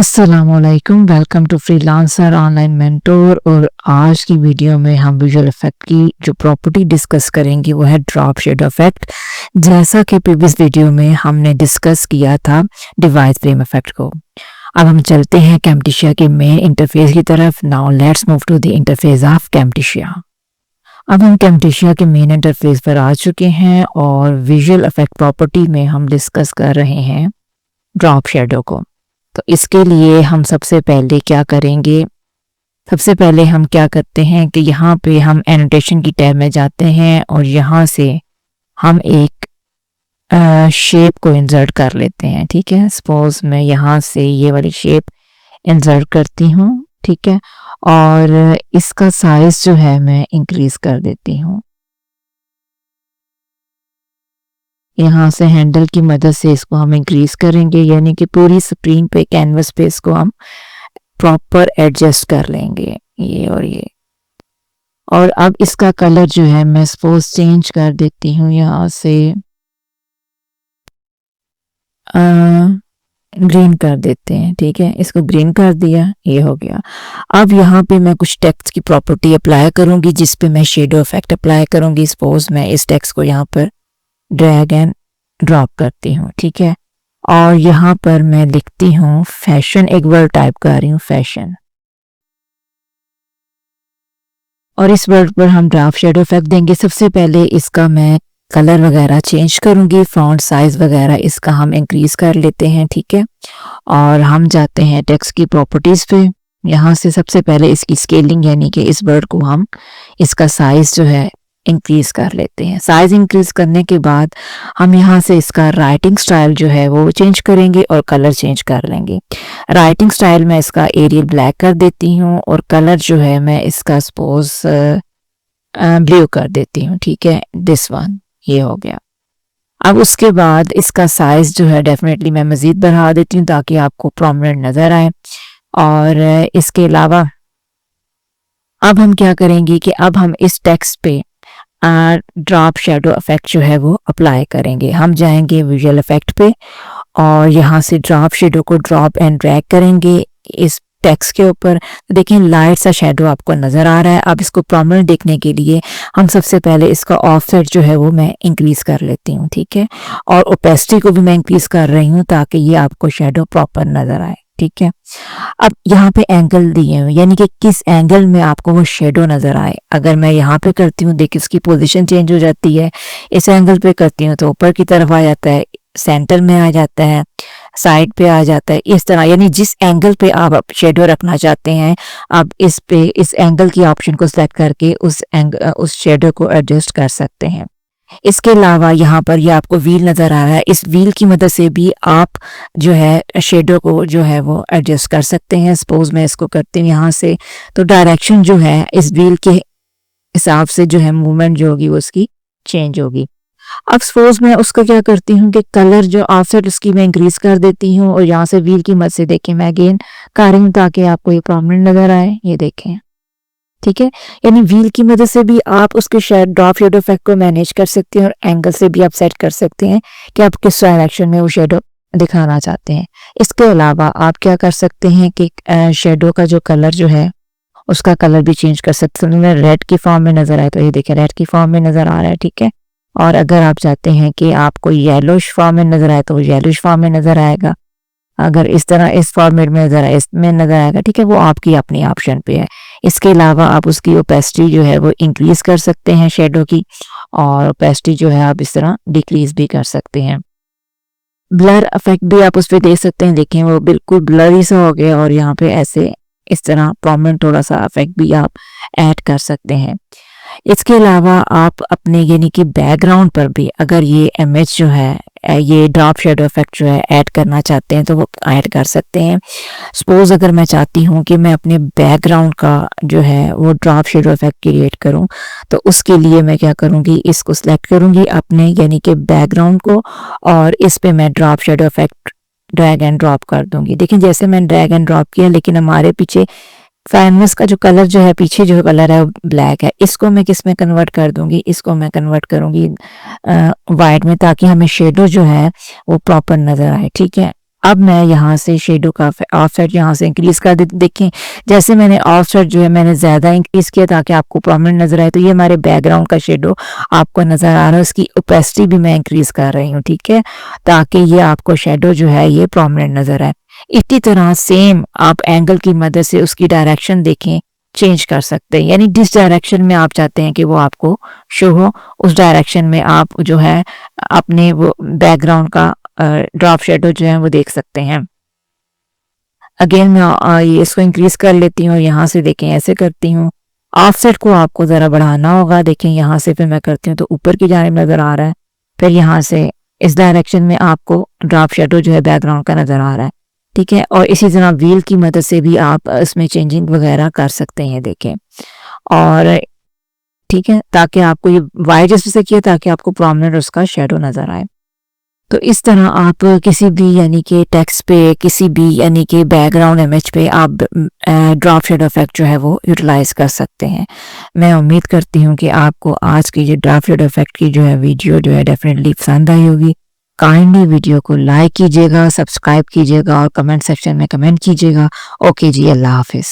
अस्सलामुअलैकुम, welcome to freelancer online mentor. और आज की वीडियो में हम विजुअल इफेक्ट की जो प्रॉपर्टी डिस्कस करेंगे वो है ड्रॉप शेडो इफेक्ट। जैसा कि प्रीवियस वीडियो में हमने डिस्कस किया था डिवाइस फ्रेम इफेक्ट को। अब हम चलते हैं कैम्टेशिया के मेन इंटरफेस की तरफ। Now let's move to the interface of Camtasia. अब हम कैम्टेशिया के मेन इंटरफेस पर आ चुके हैं और विजुअल इफेक्ट प्रॉपर्टी में हम डिस्कस कर रहे हैं ड्रॉप शेडो को। तो इसके लिए हम सबसे पहले क्या करेंगे, सबसे पहले हम क्या करते हैं कि यहाँ पे हम एनोटेशन की टैब में जाते हैं और यहाँ से हम एक शेप को इंसर्ट कर लेते हैं। ठीक है, सपोज मैं यहाँ से ये वाली शेप इंसर्ट करती हूँ। ठीक है, और इसका साइज जो है मैं इंक्रीज कर देती हूँ। यहाँ से हैंडल की मदद से इसको हम इंक्रीज करेंगे, यानी कि पूरी स्क्रीन पे कैनवस पे इसको हम प्रॉपर एडजस्ट कर लेंगे, ये और ये। और अब इसका कलर जो है मैं सपोज चेंज कर देती हूँ, यहाँ से ग्रीन कर देते हैं। ठीक है, इसको ग्रीन कर दिया, ये हो गया। अब यहाँ पे मैं कुछ टेक्स्ट की प्रॉपर्टी अप्लाई करूंगी जिस पे मैं शेडो इफेक्ट अप्लाई करूंगी। सपोज मैं इस टेक्स्ट को यहाँ पर ड्रैग एंड ड्रॉप करती हूँ। ठीक है, और यहाँ पर मैं लिखती हूँ फैशन, एक वर्ड टाइप कर रही हूँ फैशन, और इस वर्ड पर हम ड्रॉप शेडो इफेक्ट देंगे। सबसे पहले इसका मैं कलर वगैरह चेंज करूंगी, फॉन्ट साइज वगैरह इसका हम इंक्रीज कर लेते हैं। ठीक है, और हम जाते हैं टेक्स्ट की प्रॉपर्टीज पे। यहाँ से सबसे पहले इसकी स्केलिंग, यानी कि इस वर्ड को हम इसका साइज जो है इंक्रीज कर लेते हैं। साइज इंक्रीज करने के बाद हम यहाँ से इसका राइटिंग स्टाइल जो है वो चेंज करेंगे और कलर चेंज कर लेंगे। राइटिंग स्टाइल में इसका एरियल ब्लैक कर देती हूँ और कलर जो है मैं इसका सपोज ब्लू कर देती हूँ। ठीक है, दिस वन, ये हो गया। अब उसके बाद इसका साइज जो है डेफिनेटली मैं मजीद बढ़ा देती हूँ ताकि आपको प्रोमिनेंट नजर आए। और इसके अलावा अब हम क्या करेंगे कि अब हम इस टेक्स्ट पे ड्रॉप शेडो इफेक्ट जो है वो अप्लाई करेंगे। हम जाएंगे विजुअल इफेक्ट पे और यहाँ से ड्रॉप शेडो को ड्रॉप एंड ड्रैग करेंगे इस टेक्स्ट के ऊपर। देखिए लाइट सा शेडो आपको नजर आ रहा है। अब इसको प्रोमिनेंट देखने के लिए हम सबसे पहले इसका ऑफसेट जो है वो मैं इंक्रीज कर लेती हूँ। ठीक है, और ओपेसिटी को भी मैं इंक्रीज कर रही हूँ ताकि ये आपको शेडो प्रॉपर नजर आए। ठीक है, अब यहाँ पे एंगल दिए हुए, यानी कि किस एंगल में आपको वो शेडो नजर आए। अगर मैं यहाँ पे करती हूँ, देखिए उसकी पोजीशन चेंज हो जाती है। इस एंगल पे करती हूँ तो ऊपर की तरफ आ जाता है, सेंटर में आ जाता है, साइड पे आ जाता है, इस तरह। यानी जिस एंगल पे आप शेडो रखना चाहते हैं, आप इस पे इस एंगल की ऑप्शन को सिलेक्ट करके उस शेडो को एडजस्ट कर सकते हैं। इसके अलावा यहाँ पर ये आपको व्हील नजर आ रहा है, इस व्हील की मदद से भी आप जो है शेडो को जो है वो एडजस्ट कर सकते हैं। सपोज मैं इसको करती हूँ यहाँ से, तो डायरेक्शन जो है इस व्हील के हिसाब से जो है मूवमेंट जो होगी वो उसकी चेंज होगी। अब सपोज मैं उसका क्या करती हूँ कि कलर जो ऑफसेट उसकी मैं इंक्रीज कर देती हूँ और यहाँ से व्हील की मदद से देखें मैं अगेन कर रही हूँ ताकि आपको ये प्रोमिनेंट नजर आए, ये देखें। ठीक है, यानी व्हील की मदद से भी आप उसके ड्रॉप शेडो इफेक्ट को मैनेज कर सकते हैं और एंगल से भी आप सेट कर सकते हैं कि आप किस डायरेक्शन में वो शेडो दिखाना चाहते हैं। इसके अलावा आप क्या कर सकते हैं कि शेडो का जो कलर जो है उसका कलर भी चेंज कर सकते हैं। रेड की फॉर्म में नजर आए तो ये देखें रेड की फॉर्म में नजर आ रहा है। ठीक है, और अगर आप चाहते हैं कि आपको येलोश फॉर्म में नजर आए तो वो येलोश फॉर्म में नजर आएगा। अगर इस तरह इस फॉर्मेट में नजर आए इसमें नजर आएगा। ठीक है, वो आपकी अपनी ऑप्शन पे है। इसके अलावा आप उसकी ओपेसिटी जो है वो इंक्रीज कर सकते हैं शेडो की, और ओपेसिटी जो है आप इस तरह डिक्रीज भी कर सकते हैं। ब्लर इफेक्ट भी आप उस पर दे सकते हैं। देखें वो बिल्कुल ब्लरी सा हो गया और यहाँ पे ऐसे इस तरह प्रोमिनेंट थोड़ा सा इफेक्ट भी आप ऐड कर सकते हैं। इसके अलावा आप अपने यानी कि बैकग्राउंड पर भी अगर ये इमेज जो है ये ड्रॉप शेडो इफेक्ट जो है ऐड करना चाहते हैं तो वो ऐड कर सकते हैं। सपोज अगर मैं चाहती हूँ कि मैं अपने बैकग्राउंड का जो है वो ड्रॉप शेडो इफेक्ट क्रिएट करूँ, तो उसके लिए मैं क्या करूँगी, इसको सिलेक्ट करूँगी अपने यानी कि बैकग्राउंड को और इस पे मैं drop shadow effect drag and drop कर दूंगी। देखिए जैसे मैंने ड्रैग एंड ड्रॉप किया, लेकिन हमारे पीछे कैनवस का जो कलर जो है पीछे जो कलर है वो ब्लैक है। इसको मैं किस में कन्वर्ट कर दूंगी, इसको मैं कन्वर्ट करूंगी वाइट में ताकि हमें शेडो जो है वो प्रॉपर नजर आए। ठीक है, अब मैं यहाँ से शेडो का ऑफसेट यहाँ से इंक्रीज कर देखें, जैसे मैंने ऑफसेट जो है मैंने ज़्यादा इंक्रीज किया ताकि आपको प्रॉमिनेंट नजर आए। तो ये हमारे बैकग्राउंड का शेडो आपको नजर आ रहा है, उसकी ओपेसिटी भी मैं इंक्रीज कर रही हूँ, ठीक है, ताकि ये आपको शेडो जो है ये प्रॉमिनेंट नजर आए। इसी तरह सेम आप एंगल की मदद से उसकी डायरेक्शन देखें, चेंज कर सकते हैं, यानी जिस डायरेक्शन में आप चाहते हैं कि वो आपको शो हो उस डायरेक्शन में आप जो है अपने वो बैकग्राउंड का ड्रॉप शेडो जो है वो देख सकते हैं। अगेन मैं ये इसको इंक्रीज कर लेती हूँ, यहाँ से देखें ऐसे करती हूँ। ऑफसेट को आपको ज़रा बढ़ाना होगा, देखें यहाँ से फिर मैं करती हूँ तो ऊपर की जानिब नज़र आ रहा है, फिर यहाँ से इस डायरेक्शन में आपको ड्रॉप शेडो जो है बैकग्राउंड का नज़र आ रहा है, ठीक है। और इसी तरह व्हील की मदद से भी आप इसमें चेंजिंग वगैरह कर सकते हैं, देखें। और ठीक है, ताकि आपको ये वाई जैसे किया ताकि आपको प्रोमिनेंट उसका शेडो नज़र आए। तो इस तरह आप किसी भी यानी कि टेक्स्ट पे, किसी भी यानी कि बैकग्राउंड इमेज पे आप ड्रॉप शेडो इफेक्ट जो है वो यूटिलाइज कर सकते हैं। मैं उम्मीद करती हूँ कि आपको आज की ये ड्रॉप शेडो इफेक्ट की जो है वीडियो जो है डेफिनेटली पसंद आई होगी। काइंडली वीडियो को लाइक कीजिएगा, सब्सक्राइब कीजिएगा और कमेंट सेक्शन में कमेंट कीजिएगा। ओके जी, अल्लाह हाफिज़।